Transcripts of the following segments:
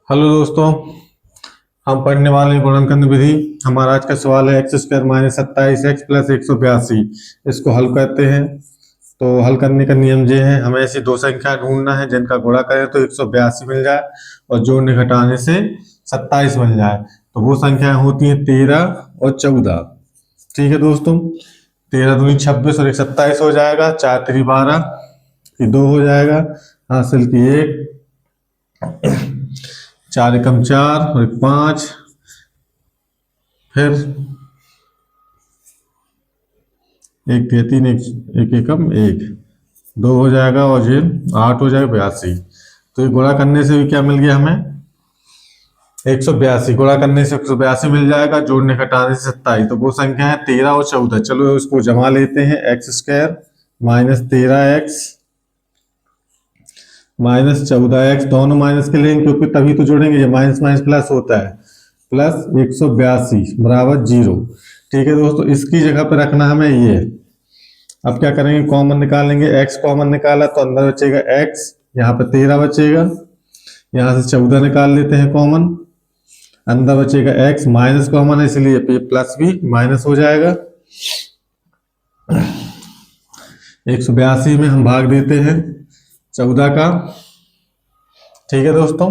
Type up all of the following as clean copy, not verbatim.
Hello दोस्तों, हम पढ़ने वाले हैं गुणनखंड विधि। हमारा आज का सवाल है x square minus 27x plus 182। इसको हल करते हैं। तो हल करने का नियम ये है, हमें ऐसी दो संख्या ढूंढना है जिनका गुणा करें तो 182 मिल जाए और जोड़ने घटाने से 27 मिल जाए। तो वो संख्याएं होती हैं 13 और 14। ठीक है दोस्तों, 13 दूनी 26 और 27 हो जाएगा, 4 3 12 की 2 हो जाएगा, हासिल की 1, 4 एकम 4 और 1 5, फिर 1 3 3 1 एकम 1, 2 हो जाएगा और ये 8 हो जाएगा 82। तो ये गुणा करने से भी क्या मिल गया हमें 182। गुणा करने से 182 मिल जाएगा, जोड़ने घटाने से 27। तो वो संख्या है 13 और 14। चलो इसको जमा लेते हैं। X square minus 13x minus 14x, दोनों माइनस के लेंगे क्योंकि तभी तो जोड़ेंगे, ये माइनस माइनस प्लस होता है, प्लस 182 बराबर 0। ठीक है दोस्तों, इसकी जगह पे रखना हमें ये। अब क्या करेंगे, कॉमन निकालेंगे। x कॉमन निकाला तो अंदर बचेगा x, यहाँ पे 13 बचेगा, यहाँ से 14 निकाल लेते हैं कॉमन, अंदर बचेगा x, माइनस कॉमन है इसलिए प्लस भी माइनस हो जाएगा। 182 में हम भाग देते हैं 14 का। ठीक है दोस्तों,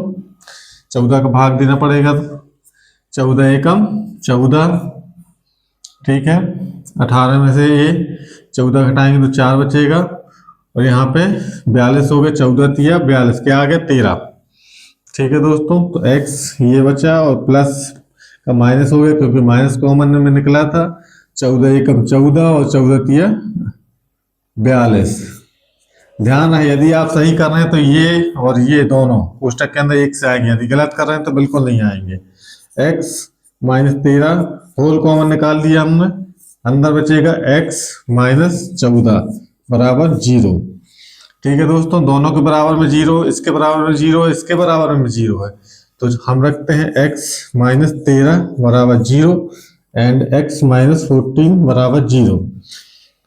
14 का भाग देना पड़ेगा। 14 एकम 14, ठीक है। 18 में से ये 14 घटाएंगे तो 4 बचेगा और यहाँ पे 42 हो गए। 14 तिया 42, क्या आ गया 13। ठीक है दोस्तों, तो x ये बचा और प्लस का माइनस हो गया क्योंकि माइनस कॉमन में निकला था। 14 एकम 14 और 14 तिया 42। ध्यान है, यदि आप सही कर रहे हैं तो ये और ये दोनों कोष्टक के अंदर एक से आएंगे, यदि गलत कर रहे हैं तो बिल्कुल नहीं आएंगे। x माइनस 13 होल कॉमन निकाल दिया हमने, अंदर बचेगा x माइनस 14 बराबर 0। ठीक है दोस्तों, दोनों के बराबर में 0, इसके बराबर में 0, इसके बराबर में 0 है, तो हम रखते हैं x माइनस 13 बराबर 0 एंड x माइनस 14 बराबर 0।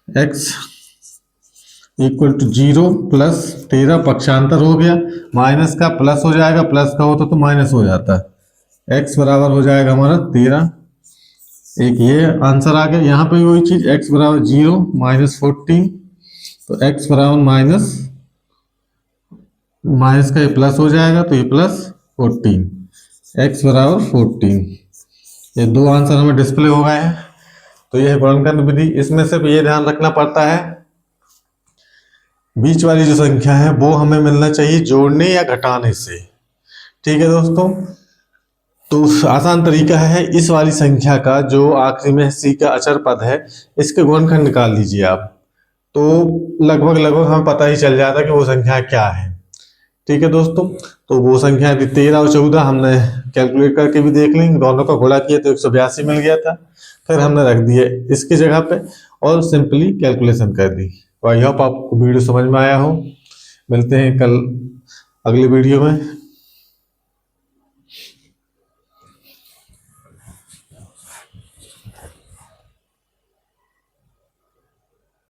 x इक्वल टू 0 प्लस 13, पक्षांतर हो गया, माइनस का प्लस हो जाएगा, प्लस का होता तो माइनस हो जाता है। x बराबर हो जाएगा हमारा 13। एक ये आंसर आ गया। यहाँ पे वही चीज, x बराबर 0 माइनस 14, तो x बराबर माइनस माइनस का ये प्लस हो जाएगा तो ये प्लस 14, x बराबर 14। ये दो आंसर हमें डिस्प्ले हो गए हैं। तो यह है गुणनखंड विधि। इसमें सिर्फ ये ध्यान रखना पड़ता है, बीच वाली जो संख्या है वो हमें मिलना चाहिए जोड़ने या घटाने से। ठीक है दोस्तों, तो आसान तरीका है, इस वाली संख्या का जो आखिरी में c का अचर पद है, इसके गुणनखंड निकाल लीजिए आप, तो लगभग लगभग हमें पता ही चल जाता है कि वो संख्या क्या है। ठीक है दोस्तों, तो वो संख्या यदि 13 और 14 हमने कैलकुलेट करके भी देख ली, दोनों का गुणा किया तो 182 मिल गया था, फिर हमने रख दिए इसकी जगह पे और सिंपली कैलकुलेशन कर दी। तो आई होप आपको वीडियो समझ में आया हो। मिलते हैं कल अगली वीडियो में।